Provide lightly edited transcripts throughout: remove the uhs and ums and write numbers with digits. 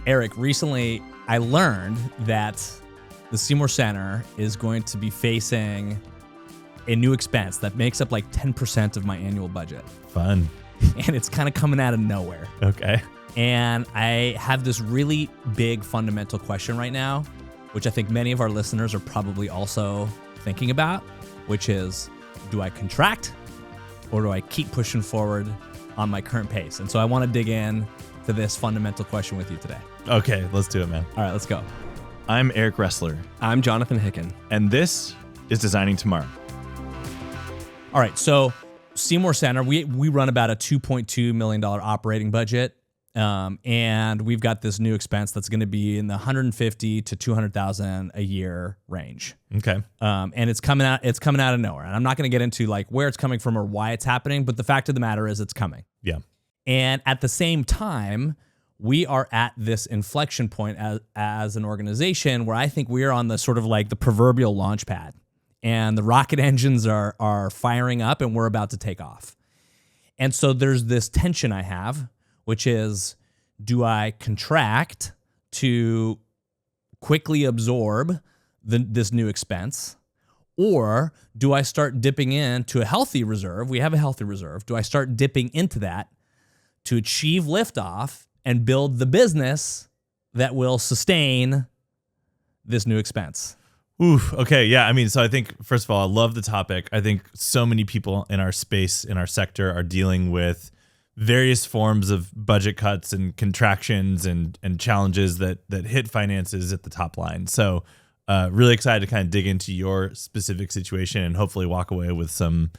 Eric, recently I learned that the Seymour Center is going to be facing a new expense that makes up like 10% of my annual budget. Fun. And it's kind of coming out of nowhere. Okay. And I have this really big fundamental question right now, which I think many of our listeners are probably also thinking about, which is, do I contract or do I keep pushing forward on my current pace? And so I want to dig in to this fundamental question with you today. Okay, let's do it, man. All right, let's go. I'm Eric Ressler, I'm Jonathan Hicken. and this is Designing Tomorrow. All right, so Seymour Center, we run about a $2.2 million operating budget, and we've got this new expense that's going to be in the $150,000 to $200,000 a year range. Okay. And it's coming out of nowhere. And I'm not going to get into like where it's coming from or why it's happening, but the fact of the matter is it's coming. Yeah. And at the same time, we are at this inflection point as an organization where I think we are on the sort of like the proverbial launch pad, and the rocket engines are firing up and we're about to take off. And so there's this tension I have, which is, do I contract to quickly absorb this new expense, or do I start dipping into a healthy reserve? We have a healthy reserve. Do I start dipping into that to achieve liftoff and build the business that will sustain this new expense? Oof. Okay. Yeah. I mean, so I think, first of all, I love the topic. I think so many people in our space, in our sector, are dealing with various forms of budget cuts and contractions and challenges that hit finances at the top line. So really excited to kind of dig into your specific situation and hopefully walk away with some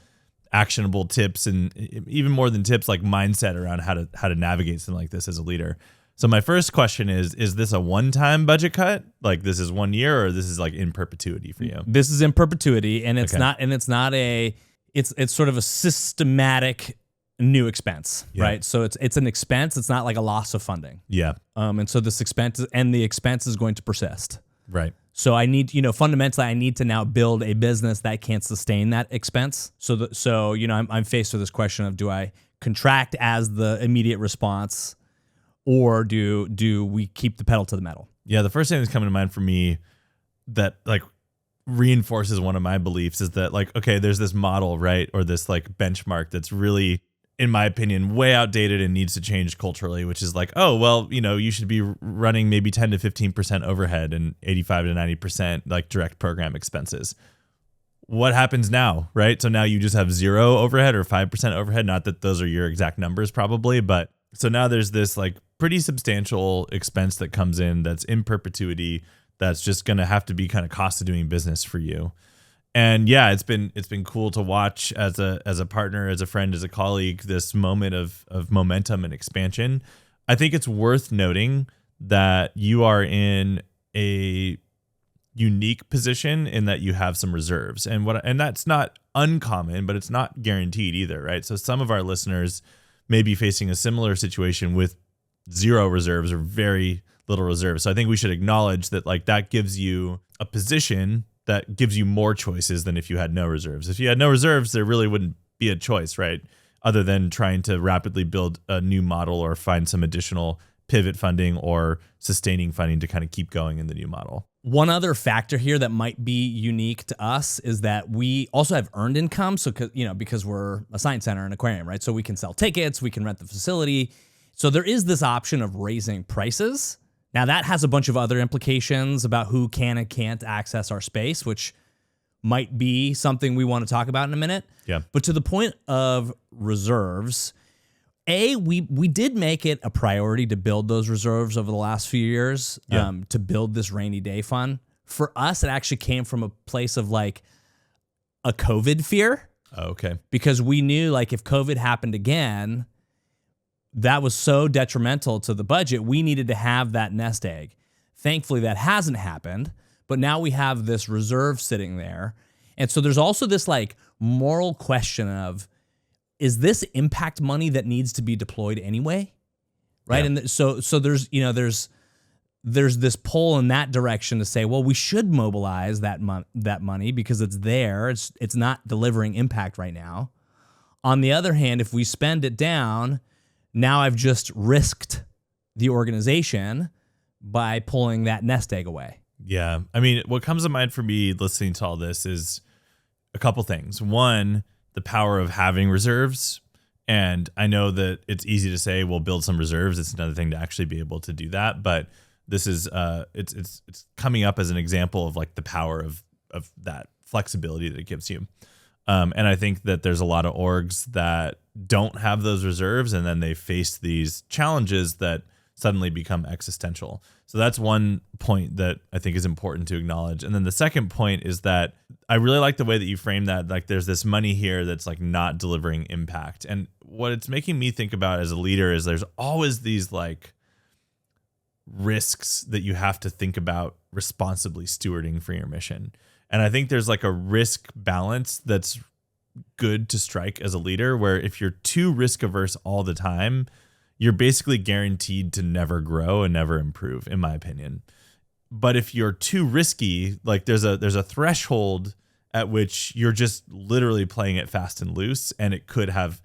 actionable tips, and even more than tips, like mindset around how to navigate something like this as a leader. So my first question is this a one-time budget cut? Like this is 1 year, or this is like in perpetuity for you? This is in perpetuity, and it's Okay. it's sort of a systematic new expense, Yeah. right? So it's an expense. It's not like a loss of funding. Yeah. And so this expense is going to persist. Right. So I need, fundamentally, I need to now build a business that can sustain that expense. So I'm faced with this question of, do I contract as the immediate response, or do we keep the pedal to the metal? Yeah. The first thing that's coming to mind for me that like reinforces one of my beliefs is that like, okay, there's this model, right? Or this like benchmark that's really, in my opinion, way outdated and needs to change culturally, which is like, oh, well, you should be running maybe 10 to 15% overhead and 85 to 90% like direct program expenses. What happens now, right? So now you just have zero overhead or 5% overhead. Not that those are your exact numbers probably, but so now there's this like pretty substantial expense that comes in that's in perpetuity, that's just going to have to be kind of cost of doing business for you. And yeah, it's been cool to watch as a partner, as a friend, as a colleague, this moment of momentum and expansion. I think it's worth noting that you are in a unique position in that you have some reserves, and that's not uncommon, but it's not guaranteed either, right? So some of our listeners may be facing a similar situation with zero reserves or very little reserves. So I think we should acknowledge that like that gives you a position that gives you more choices than if you had no reserves. If you had no reserves, there really wouldn't be a choice, right? Other than trying to rapidly build a new model or find some additional pivot funding or sustaining funding to kind of keep going in the new model. One other factor here that might be unique to us is that we also have earned income. So, because we're a science center and aquarium, right? So we can sell tickets, we can rent the facility. So there is this option of raising prices. Now that has a bunch of other implications about who can and can't access our space, which might be something we want to talk about in a minute. Yeah. But to the point of reserves, we did make it a priority to build those reserves over the last few years, to build this rainy day fund. For us, it actually came from a place of like a COVID fear. Oh, okay. Because we knew like if COVID happened again, that was so detrimental to the budget. We needed to have that nest egg. Thankfully, that hasn't happened, but now we have this reserve sitting there. And so there's also this like moral question of, is this impact money that needs to be deployed anyway? Right. Yeah. And so there's this pull in that direction to say, well, we should mobilize that money because it's there. It's not delivering impact right now. On the other hand, if we spend it down, now I've just risked the organization by pulling that nest egg away. Yeah. I mean, what comes to mind for me listening to all this is a couple things. One, the power of having reserves. And I know that it's easy to say, we'll build some reserves. It's another thing to actually be able to do that. But this is it's coming up as an example of like the power of that flexibility that it gives you. And I think that there's a lot of orgs that don't have those reserves, and then they face these challenges that suddenly become existential. So that's one point that I think is important to acknowledge. And then the second point is that I really like the way that you frame that. Like there's this money here that's like not delivering impact. And what it's making me think about as a leader is there's always these like risks that you have to think about responsibly stewarding for your mission. And I think there's like a risk balance that's good to strike as a leader, where if you're too risk averse all the time, you're basically guaranteed to never grow and never improve, in my opinion. But if you're too risky, like there's a threshold at which you're just literally playing it fast and loose, and it could have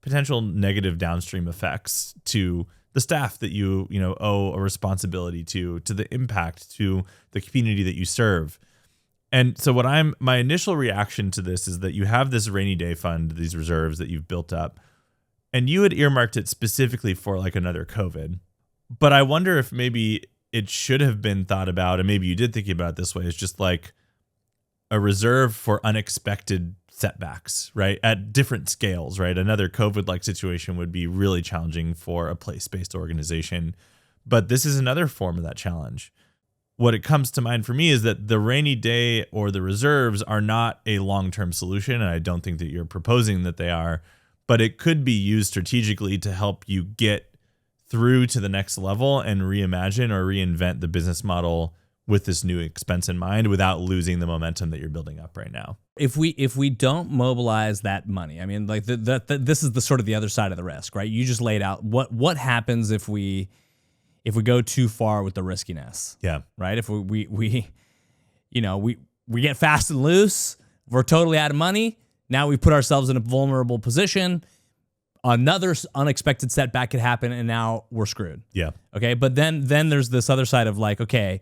potential negative downstream effects to the staff that you owe a responsibility to the impact, to the community that you serve. And so my initial reaction to this is that you have this rainy day fund, these reserves that you've built up, and you had earmarked it specifically for like another COVID. But I wonder if maybe it should have been thought about, and maybe you did think about it this way, is just like a reserve for unexpected setbacks, right? At different scales, right? Another COVID-like situation would be really challenging for a place-based organization. But this is another form of that challenge. What it comes to mind for me is that the rainy day or the reserves are not a long-term solution, and I don't think that you're proposing that they are, but it could be used strategically to help you get through to the next level and reimagine or reinvent the business model with this new expense in mind without losing the momentum that you're building up right now. If we don't mobilize that money, I mean, like this is the sort of the other side of the risk, right? You just laid out what happens if we go too far with the riskiness. Yeah. Right. If we get fast and loose, we're totally out of money. Now we put ourselves in a vulnerable position. Another unexpected setback could happen, and now we're screwed. Yeah. Okay. But then there's this other side of like, okay,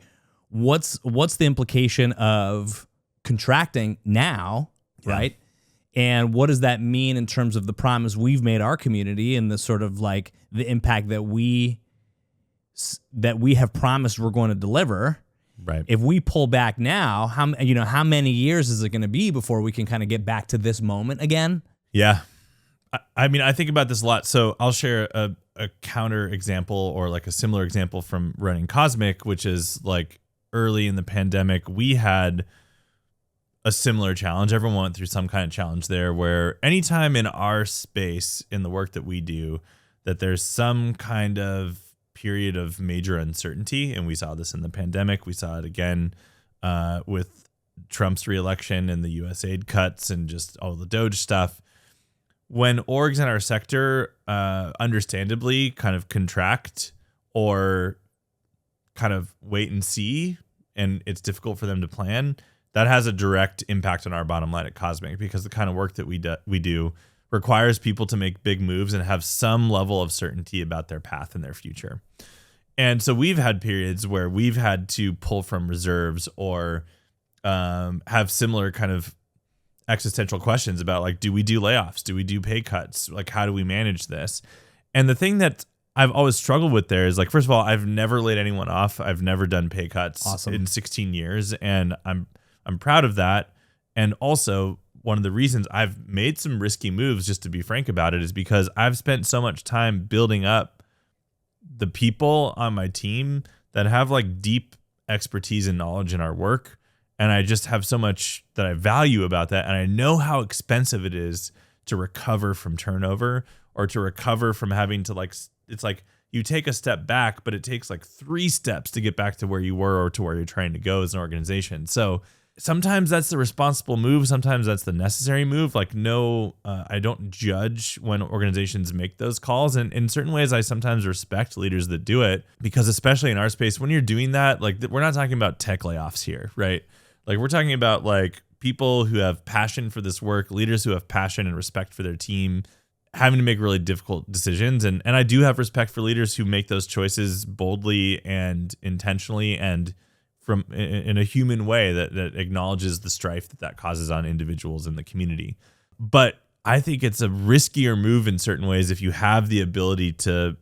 what's the implication of contracting now, right? And what does that mean in terms of the promise we've made our community and the sort of like the impact that we have promised we're going to deliver? Right. If we pull back now, how many years is it going to be before we can kind of get back to this moment again? Yeah. I mean, I think about this a lot. So I'll share a counter example or like a similar example from running Cosmic, which is like early in the pandemic, we had a similar challenge. Everyone went through some kind of challenge there, where anytime in our space, in the work that we do, that there's some kind of period of major uncertainty, and we saw this in the pandemic. We saw it again with Trump's reelection and the USAID cuts and just all the Doge stuff. When orgs in our sector understandably kind of contract or kind of wait and see, and it's difficult for them to plan, that has a direct impact on our bottom line at Cosmic, because the kind of work that we do requires people to make big moves and have some level of certainty about their path and their future. And so we've had periods where we've had to pull from reserves or have similar kind of existential questions about like, do we do layoffs? Do we do pay cuts? Like, how do we manage this? And the thing that I've always struggled with there is like, first of all, I've never laid anyone off. I've never done pay cuts in 16 years. And I'm proud of that. And also, one of the reasons I've made some risky moves, just to be frank about it, is because I've spent so much time building up the people on my team that have like deep expertise and knowledge in our work. And I just have so much that I value about that. And I know how expensive it is to recover from turnover or to recover from having to like, it's like you take a step back, but it takes like 3 steps to get back to where you were or to where you're trying to go as an organization. So sometimes that's the responsible move. Sometimes that's the necessary move. Like, no, I don't judge when organizations make those calls. And in certain ways, I sometimes respect leaders that do it, because especially in our space, when you're doing that, like, we're not talking about tech layoffs here, right? Like, we're talking about like people who have passion for this work, leaders who have passion and respect for their team, having to make really difficult decisions. And I do have respect for leaders who make those choices boldly and intentionally and from in a human way that acknowledges the strife that causes on individuals in the community. But I think it's a riskier move in certain ways if you have the ability to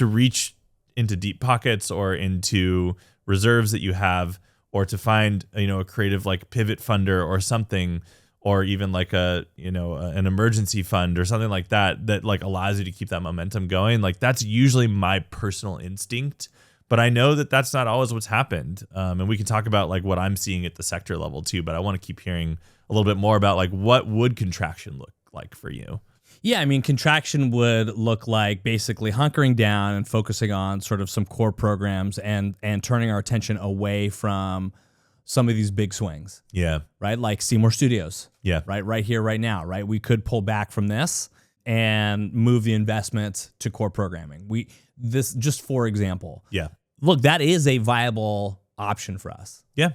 reach into deep pockets or into reserves that you have, or to find, a creative like pivot funder or something, or even like an emergency fund or something like that like allows you to keep that momentum going. Like that's usually my personal instinct, but I know that that's not always what's happened. And we can talk about like what I'm seeing at the sector level too, but I want to keep hearing a little bit more about like what would contraction look like for you? Yeah, I mean, contraction would look like basically hunkering down and focusing on sort of some core programs and turning our attention away from some of these big swings. Yeah. Right? Like Seymour Studios. Yeah. Right here, right now, right? We could pull back from this and move the investment to core programming. This just for example. Yeah. Look, that is a viable option for us. Yeah.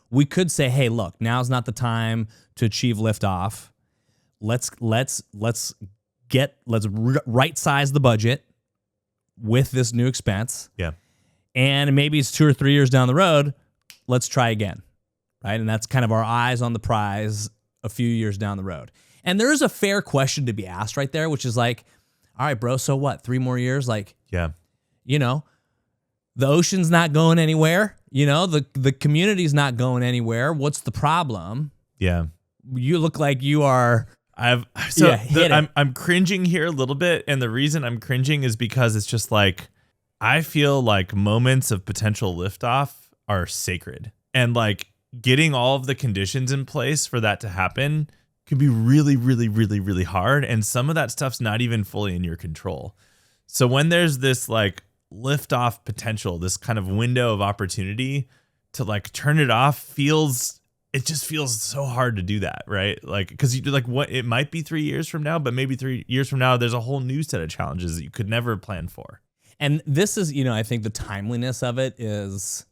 We could say, hey, look, now's not the time to achieve liftoff. Let's right size the budget with this new expense. Yeah. And maybe it's 2 or 3 years down the road, let's try again. Right? And that's kind of our eyes on the prize a few years down the road. And there is a fair question to be asked right there, which is like, all right, bro, so what? 3 more years? Like, yeah. The ocean's not going anywhere. The community's not going anywhere. What's the problem? Yeah. You look like you are. I'm cringing here a little bit, and the reason I'm cringing is because it's just like I feel like moments of potential liftoff are sacred, and like getting all of the conditions in place for that to happen can be really, really, really, really hard, and some of that stuff's not even fully in your control. So when there's this like liftoff potential, this kind of window of opportunity to like turn it off, it just feels so hard to do that, right? Like, because you do like what it might be 3 years from now, but maybe 3 years from now, there's a whole new set of challenges that you could never plan for. And this is, I think the timeliness of it is,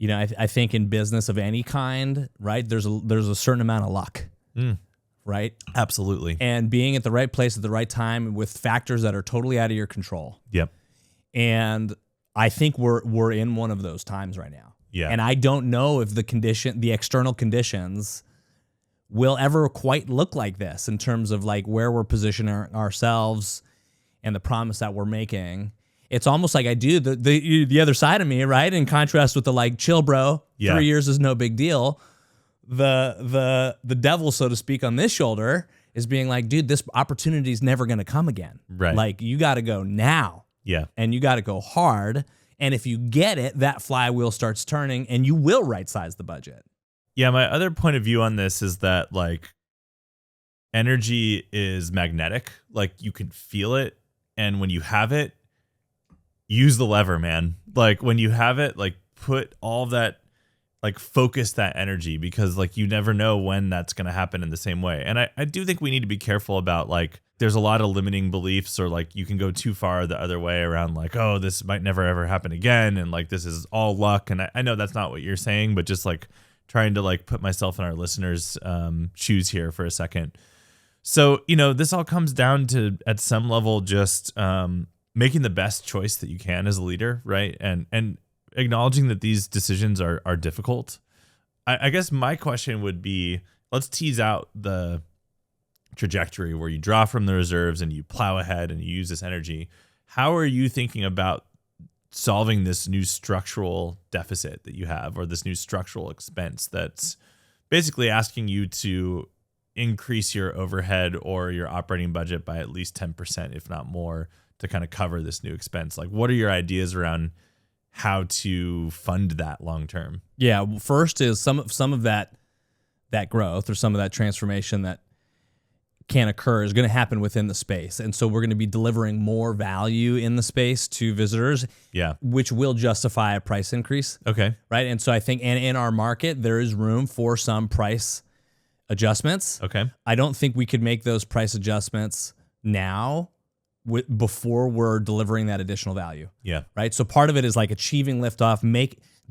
I think in business of any kind, right? There's a certain amount of luck, right? Absolutely. And being at the right place at the right time with factors that are totally out of your control. Yep. And I think we're in one of those times right now. Yeah. And I don't know if the external conditions will ever quite look like this in terms of like where we're positioning ourselves and the promise that we're making. It's almost like I do the other side of me, right? In contrast with the like, chill, bro, 3 years is no big deal. The devil, so to speak, on this shoulder is being like, dude, this opportunity is never going to come again. Right. Like you got to go now. Yeah. And you got to go hard. And if you get it, that flywheel starts turning and you will right size the budget. Yeah. My other point of view on this is that like energy is magnetic. Like you can feel it. And when you have it, use the lever, man. Like when you have it, like put all that, like focus that energy, because like you never know when that's going to happen in the same way. And I do think we need to be careful about like, there's a lot of limiting beliefs, or like you can go too far the other way around like, oh, this might never ever happen again. And like, this is all luck. And I know that's not what you're saying, but just like trying to like put myself in our listeners' shoes here for a second. So, this all comes down to at some level, just making the best choice that you can as a leader. Right. And acknowledging that these decisions are difficult. I guess my question would be, let's tease out the trajectory where you draw from the reserves and you plow ahead and you use this energy. How are you thinking about solving this new structural deficit that you have, or this new structural expense that's basically asking you to increase your overhead or your operating budget by at least 10%, if not more, to kind of cover this new expense? Like, what are your ideas around how to fund that long term? Yeah, well, first is some of that growth or some of that transformation that can occur is going to happen within the space. And so we're going to be delivering more value in the space to visitors, which will justify a price increase. Okay. Right. And so I think, and in our market, there is room for some price adjustments. Okay. I don't think we could make those price adjustments now before we're delivering that additional value. Yeah. Right. So part of it is like achieving liftoff,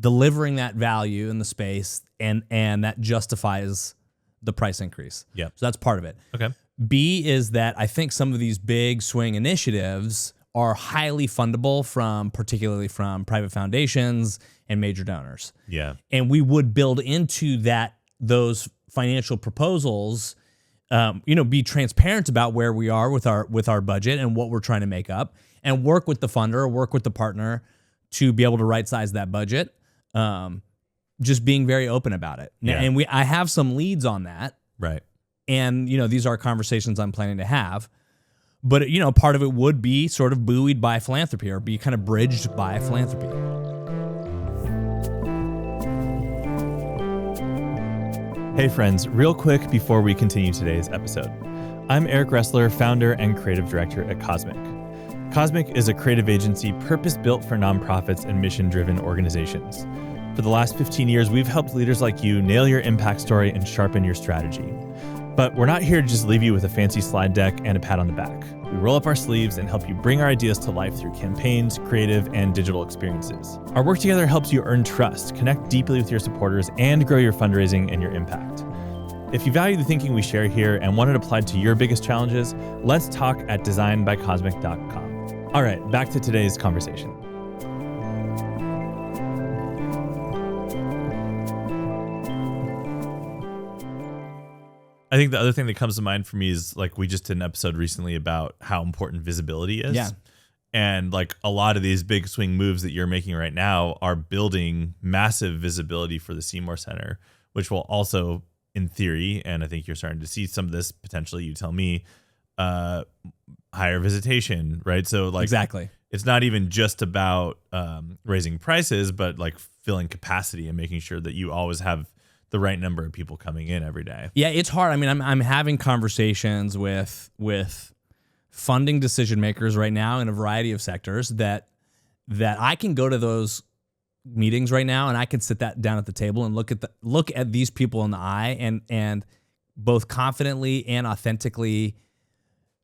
delivering that value in the space, and that justifies the price increase. Yeah. So that's part of it. Okay. B is that I think some of these big swing initiatives are highly fundable particularly from private foundations and major donors. Yeah. And we would build into those financial proposals, be transparent about where we are with our budget and what we're trying to make up, and work with the funder, work with the partner to be able to right size that budget. Just being very open about it. Yeah. And I have some leads on that. Right. And, these are conversations I'm planning to have. But, part of it would be sort of buoyed by philanthropy or be kind of bridged by philanthropy. Hey friends, real quick before we continue today's episode. I'm Eric Ressler, founder and creative director at Cosmic. Cosmic is a creative agency purpose-built for nonprofits and mission-driven organizations. For the last 15 years, we've helped leaders like you nail your impact story and sharpen your strategy. But we're not here to just leave you with a fancy slide deck and a pat on the back. We roll up our sleeves and help you bring our ideas to life through campaigns, creative, and digital experiences. Our work together helps you earn trust, connect deeply with your supporters, and grow your fundraising and your impact. If you value the thinking we share here and want it applied to your biggest challenges, let's talk at designbycosmic.com. All right, back to today's conversation. I think the other thing that comes to mind for me is like we just did an episode recently about how important visibility is. Yeah. And like a lot of these big swing moves that you're making right now are building massive visibility for the Seymour Center, which will also, in theory, and I think you're starting to see some of this potentially, you tell me, higher visitation, right? So like exactly, it's not even just about raising prices, but like filling capacity and making sure that you always have the right number of people coming in every day. Yeah, it's hard. I mean, I'm having conversations with funding decision makers right now in a variety of sectors that I can go to those meetings right now and I can sit that down at the table and look at these people in the eye and both confidently and authentically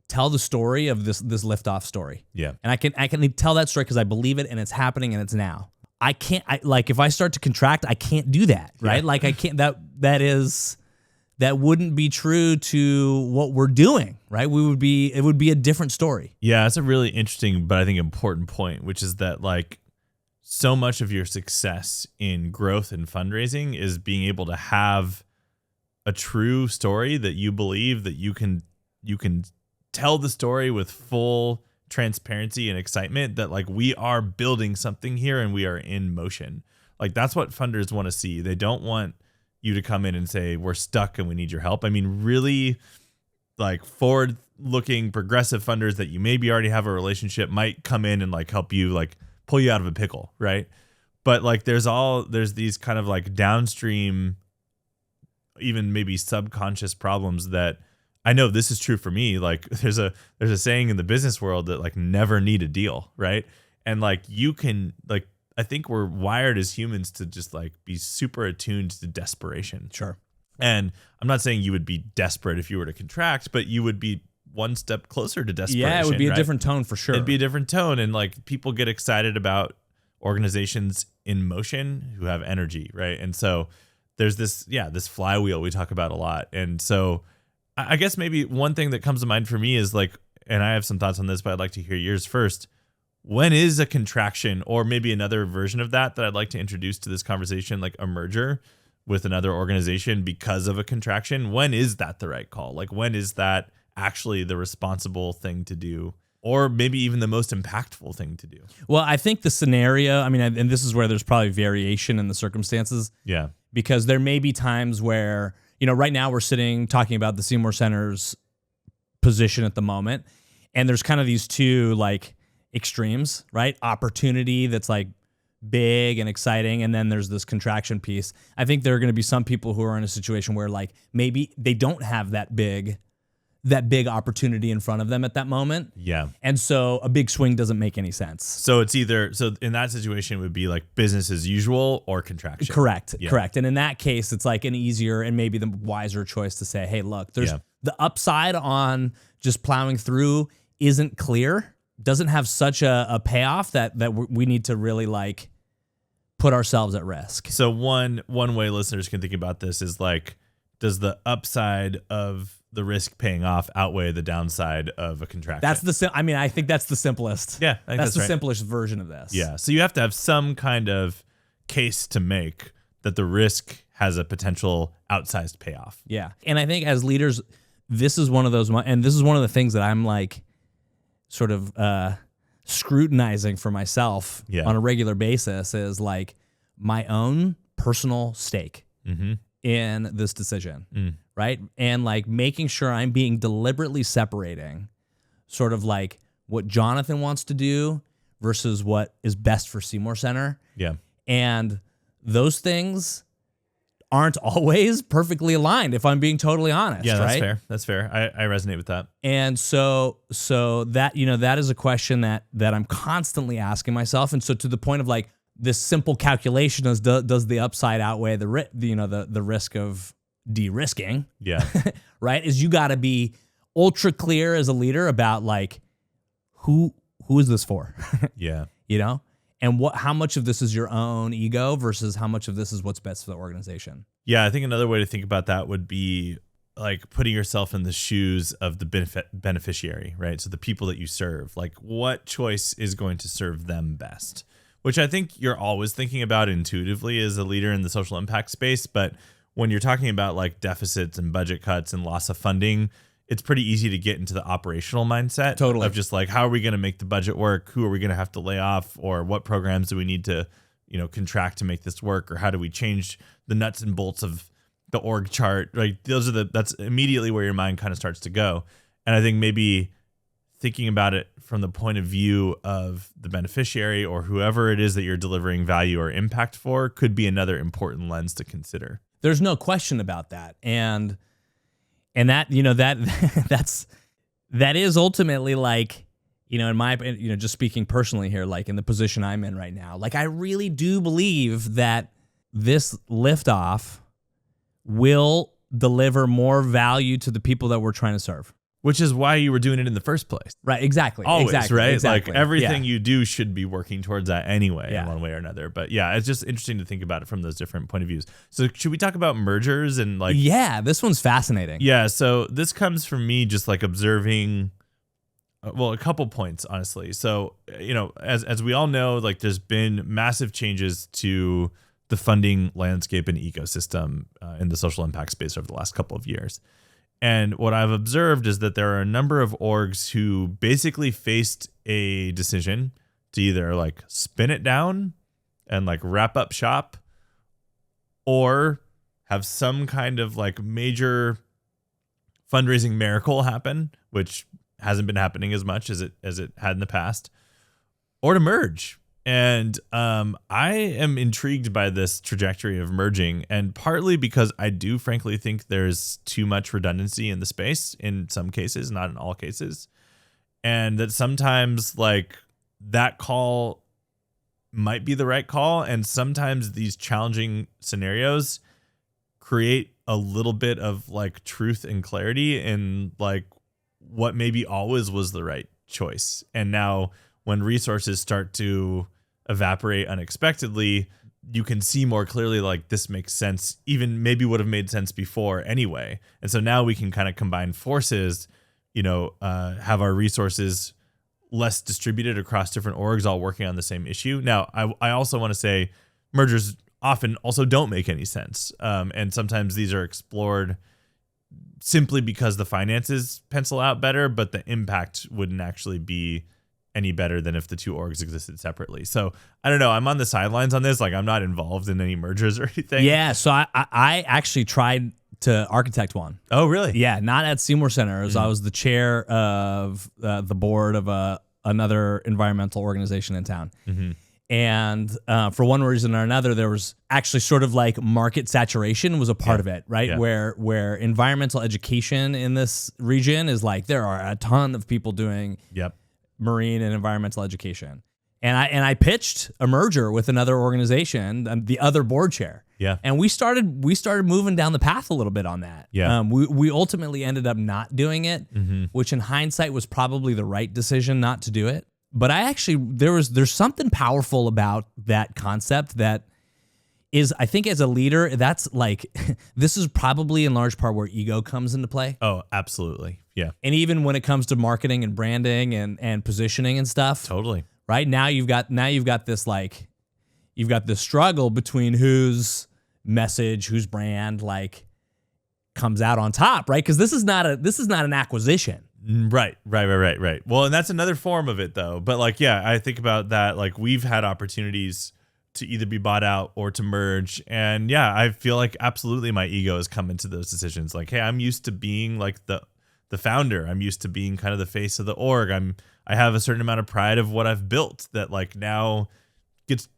tell the story of this liftoff story. Yeah. And I can tell that story because I believe it and it's happening and it's now. If I start to contract, I can't do that, right? Yeah. Like I can't, that wouldn't be true to what we're doing, right? It would be a different story. Yeah, that's a really interesting, but I think important point, which is that like so much of your success in growth and fundraising is being able to have a true story that you believe that you can tell the story with full transparency and excitement that like we are building something here and we are in motion. Like that's what funders want to see. They don't want you to come in and say we're stuck and we need your help. I mean, really like forward looking progressive funders that you maybe already have a relationship might come in and like help you like pull you out of a pickle, right? But like there's these kind of like downstream, even maybe subconscious problems that I know this is true for me. Like there's a saying in the business world that like never need a deal, right? And like you can like I think we're wired as humans to just like be super attuned to desperation. Sure. And I'm not saying you would be desperate if you were to contract, but you would be one step closer to desperation. Yeah, it would be right? a different tone for sure. It'd be a different tone, and like people get excited about organizations in motion who have energy, right? And so there's this flywheel we talk about a lot. And so I guess maybe one thing that comes to mind for me is like, and I have some thoughts on this, but I'd like to hear yours first. When is a contraction, or maybe another version of that I'd like to introduce to this conversation, like a merger with another organization because of a contraction? When is that the right call? Like when is that actually the responsible thing to do, or maybe even the most impactful thing to do? Well, I think the scenario, I mean, and this is where there's probably variation in the circumstances. Yeah. Because there may be times where, right now we're sitting talking about the Seymour Center's position at the moment, and there's kind of these two like extremes, right? Opportunity that's like big and exciting, and then there's this contraction piece. I think there are going to be some people who are in a situation where like maybe they don't have that big opportunity in front of them at that moment. Yeah. And so a big swing doesn't make any sense. So it's either, so in that situation it would be like business as usual or contraction. Correct. Yeah. Correct. And in that case, it's like an easier and maybe the wiser choice to say, hey, look, there's the upside on just plowing through isn't clear, doesn't have such a payoff that we need to really like put ourselves at risk. So one way listeners can think about this is like, does the upside of the risk paying off outweigh the downside of a contraction. I think that's the simplest. Yeah, I think that's the right. simplest version of this. Yeah. So you have to have some kind of case to make that the risk has a potential outsized payoff. Yeah. And I think as leaders, this is one of those, and this is one of the things that I'm like sort of scrutinizing for myself on a regular basis is like my own personal stake in this decision, right? And like making sure I'm being deliberately separating sort of like what Jonathan wants to do versus what is best for Seymour Center. Yeah. And those things aren't always perfectly aligned, if I'm being totally honest. Yeah, that's right? fair. That's fair. I resonate with that. And so that, that is a question that I'm constantly asking myself. And so to the point of like this simple calculation is, does the upside outweigh the risk of de-risking? Yeah. Right? Is you got to be ultra clear as a leader about like who is this for? Yeah. And how much of this is your own ego versus how much of this is what's best for the organization? Yeah, I think another way to think about that would be like putting yourself in the shoes of the beneficiary, right? So the people that you serve, like what choice is going to serve them best, which I think you're always thinking about intuitively as a leader in the social impact space. But when you're talking about like deficits and budget cuts and loss of funding, it's pretty easy to get into the operational mindset of just like, how are we going to make the budget work? Who are we going to have to lay off? Or what programs do we need to, contract to make this work? Or how do we change the nuts and bolts of the org chart? Like that's immediately where your mind kind of starts to go. And I think maybe thinking about it from the point of view of the beneficiary or whoever it is that you're delivering value or impact for could be another important lens to consider. There's no question about that. And that, that is ultimately like, in my, just speaking personally here, like in the position I'm in right now, like I really do believe that this liftoff will deliver more value to the people that we're trying to serve. Which is why you were doing it in the first place. Right, exactly. Always, exactly, right? Exactly. Like everything you do should be working towards that anyway, Yeah. in one way or another. But yeah, it's just interesting to think about it from those different point of views. So should we talk about mergers and like... Yeah, this one's fascinating. Yeah, so this comes from me just like observing, a couple points, honestly. So, as we all know, like there's been massive changes to the funding landscape and ecosystem in the social impact space over the last couple of years. And what I've observed is that there are a number of orgs who basically faced a decision to either like spin it down and like wrap up shop or have some kind of like major fundraising miracle happen, which hasn't been happening as much as it had in the past, or to merge. And I am intrigued by this trajectory of merging, and partly because I do frankly think there's too much redundancy in the space in some cases, not in all cases. And that sometimes like that call might be the right call. And sometimes these challenging scenarios create a little bit of like truth and clarity in like what maybe always was the right choice. And now when resources start to evaporate unexpectedly, you can see more clearly like this makes sense, even maybe would have made sense before anyway. And so now we can kind of combine forces, have our resources less distributed across different orgs all working on the same issue. Now, I also want to say mergers often also don't make any sense. And sometimes these are explored simply because the finances pencil out better, but the impact wouldn't actually be any better than if the two orgs existed separately. So I don't know. I'm on the sidelines on this. Like I'm not involved in any mergers or anything. Yeah. So I actually tried to architect one. Oh, really? Yeah. Not at Seymour Center. I was the chair of the board of another environmental organization in town. Mm-hmm. And for one reason or another, there was actually sort of like market saturation was a part of it, right? Yeah. Where environmental education in this region is like, there are a ton of people doing marine and environmental education. And I pitched a merger with another organization, the other board chair. Yeah. And we started moving down the path a little bit on that. Yeah. We ultimately ended up not doing it, which in hindsight was probably the right decision not to do it. But I actually there's something powerful about that concept that is I think as a leader, that's like, this is probably in large part where ego comes into play. Oh, absolutely. Yeah. And even when it comes to marketing and branding and positioning and stuff. Totally. Right? Now you've got this like, you've got this struggle between whose message, whose brand like comes out on top, right? Because this is not an acquisition. Right. Well, and that's another form of it though. But like, yeah, I think about that. Like we've had opportunities to either be bought out or to merge. And yeah, I feel like absolutely my ego has come into those decisions. Like, hey, I'm used to being like the founder. I'm used to being kind of the face of the org. I have a certain amount of pride of what I've built that like now gets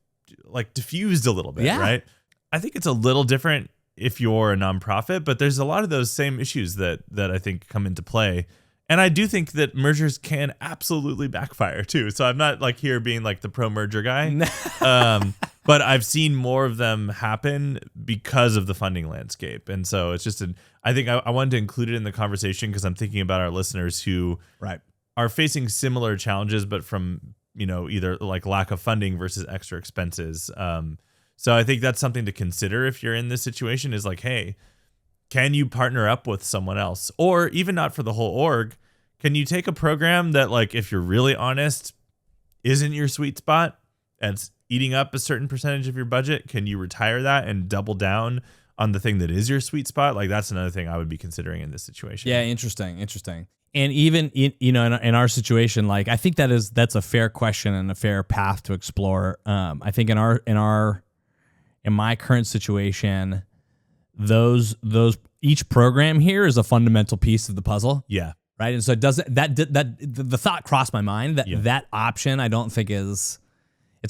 like diffused a little bit, right? I think it's a little different if you're a nonprofit, but there's a lot of those same issues that I think come into play. And I do think that mergers can absolutely backfire too. So I'm not like here being like the pro merger guy, but I've seen more of them happen because of the funding landscape. And so it's just I think I wanted to include it in the conversation because I'm thinking about our listeners who are facing similar challenges, but from, either like lack of funding versus extra expenses. So I think that's something to consider if you're in this situation is like, hey, can you partner up with someone else? Or even not for the whole org, can you take a program that, like, if you're really honest, isn't your sweet spot and it's eating up a certain percentage of your budget? Can you retire that and double down on the thing that is your sweet spot? Like, that's another thing I would be considering in this situation. Yeah, interesting. And even in our situation, like, I think that's a fair question and a fair path to explore. I think in my current situation, those each program here is a fundamental piece of the puzzle. Yeah. Right. And so it doesn't that the thought crossed my mind that option I don't think it's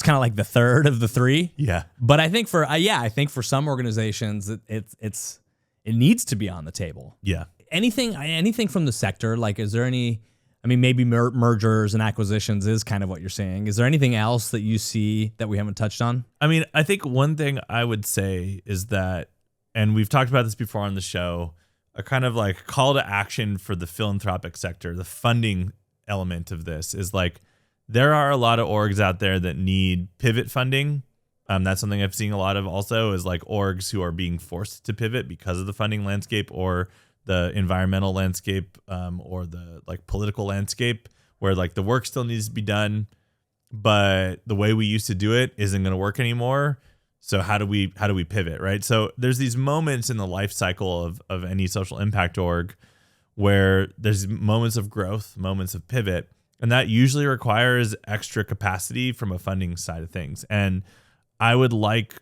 kind of like the third of the three. Yeah. But I think for some organizations it needs to be on the table. Yeah. Anything from the sector, like, is there any, I mean, maybe mergers and acquisitions is kind of what you're saying. Is there anything else that you see that we haven't touched on? I mean, I think one thing I would say is that, and we've talked about this before on the show, a kind of like call to action for the philanthropic sector, the funding element of this is like, there are a lot of orgs out there that need pivot funding. That's something I've seen a lot of also is like orgs who are being forced to pivot because of the funding landscape or the environmental landscape, or the like political landscape where like the work still needs to be done, but the way we used to do it isn't going to work anymore. So how do we pivot, right? So there's these moments in the life cycle of any social impact org where there's moments of growth, moments of pivot, and that usually requires extra capacity from a funding side of things. And I would like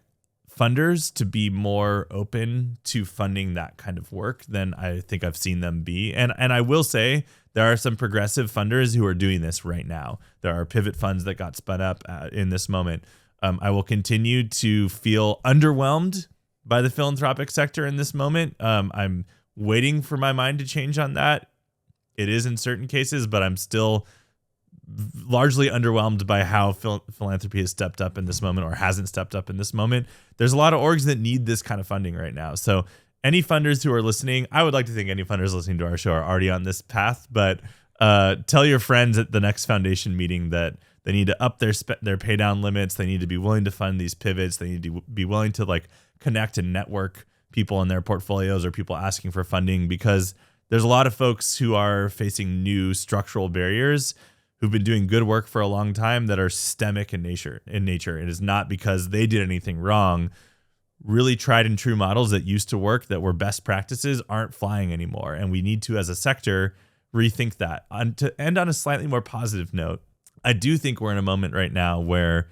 funders to be more open to funding that kind of work than I think I've seen them be. And I will say there are some progressive funders who are doing this right now. There are pivot funds that got spun up in this moment. I will continue to feel underwhelmed by the philanthropic sector in this moment. I'm waiting for my mind to change on that. It is in certain cases, but I'm still largely underwhelmed by how philanthropy has stepped up in this moment or hasn't stepped up in this moment. There's a lot of orgs that need this kind of funding right now. So any funders who are listening, I would like to think any funders listening to our show are already on this path, but tell your friends at the next foundation meeting that they need to up their pay down limits. They need to be willing to fund these pivots. They need to be willing to like connect and network people in their portfolios or people asking for funding, because there's a lot of folks who are facing new structural barriers who've been doing good work for a long time that are systemic in nature. It is not because they did anything wrong. Really tried and true models that used to work, that were best practices, aren't flying anymore. And we need to, as a sector, rethink that. And to end on a slightly more positive note, I do think we're in a moment right now where,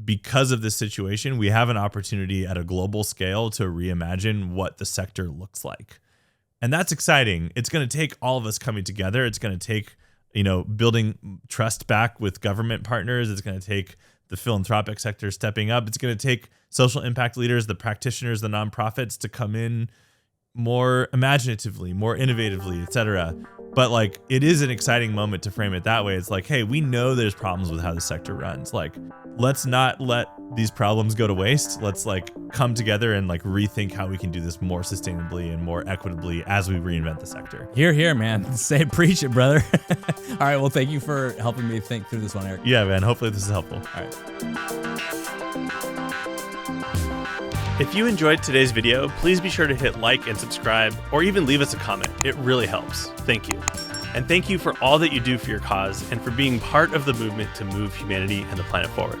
because of this situation, we have an opportunity at a global scale to reimagine what the sector looks like. And that's exciting. It's going to take all of us coming together. It's going to take, building trust back with government partners. It's going to take the philanthropic sector stepping up. It's going to take social impact leaders, the practitioners, the nonprofits to come in more imaginatively, more innovatively, etc. But like, it is an exciting moment to frame it that way. It's like, hey, we know there's problems with how the sector runs. Like, let's not let these problems go to waste. Let's like come together and like rethink how we can do this more sustainably and more equitably as we reinvent the sector. Hear, hear, man. Preach it, brother. All right. Well, thank you for helping me think through this one, Eric. Yeah, man. Hopefully this is helpful. All right. If you enjoyed today's video, please be sure to hit like and subscribe, or even leave us a comment. It really helps. Thank you. And thank you for all that you do for your cause and for being part of the movement to move humanity and the planet forward.